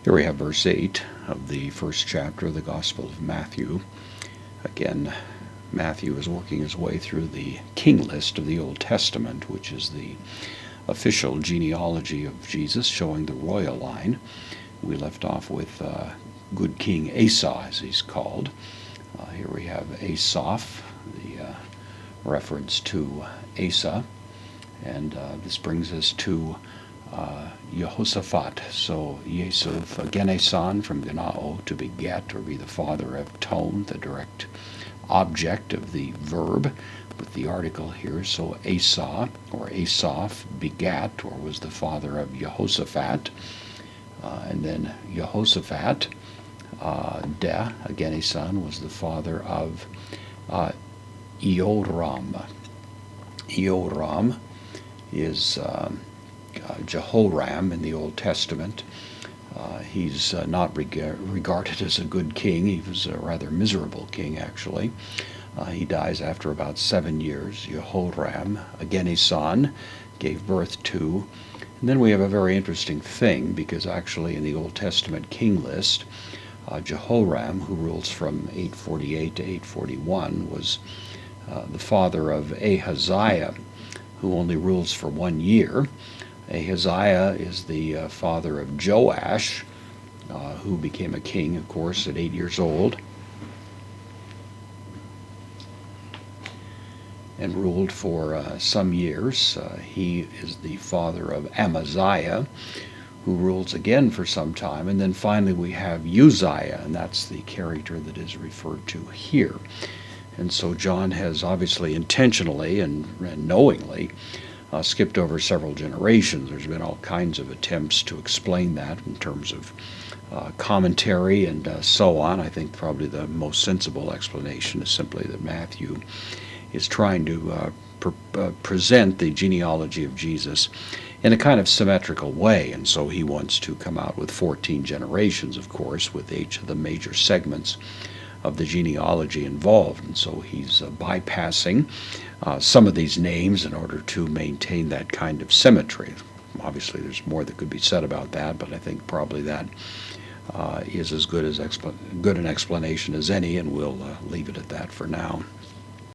Here we have verse 8 of the first chapter of the Gospel of Matthew. Again, Matthew is working his way through the king list of the Old Testament, which is the official genealogy of Jesus, showing the royal line. We left off with good King Asa, as he's called. Here we have Asaph, the reference to Asa, and this brings us to Jehoshaphat. So Yesuf Genesan from Genao, to beget, or be the father of Tone, the direct object of the verb with the article here. So Asa, or Asaph, begat, or was the father of Jehoshaphat. And then Jehoshaphat, Genesan, was the father of Eoram. Eoram is Jehoram in the Old Testament. He's not regarded as a good king. He was a rather miserable king, actually. He dies after about 7 years. Jehoram, Genesan, gave birth to. And then we have a very interesting thing, because actually in the Old Testament king list, Jehoram, who rules from 848 to 841, was the father of Ahaziah, who only rules for 1 year. Ahaziah is the father of Joash, who became a king, of course, at 8 years old, and ruled for some years. He is the father of Amaziah, who rules again for some time. And then finally we have Uzziah, and that's the character that is referred to here. And so John has obviously intentionally and knowingly skipped over several generations. There's been all kinds of attempts to explain that in terms of commentary and so on. I think probably the most sensible explanation is simply that Matthew is trying to present the genealogy of Jesus in a kind of symmetrical way, and so he wants to come out with 14 generations, of course, with each of the major segments of the genealogy involved. And so he's bypassing some of these names in order to maintain that kind of symmetry. Obviously there's more that could be said about that, but I think probably that is as good an explanation as any, and we'll leave it at that for now.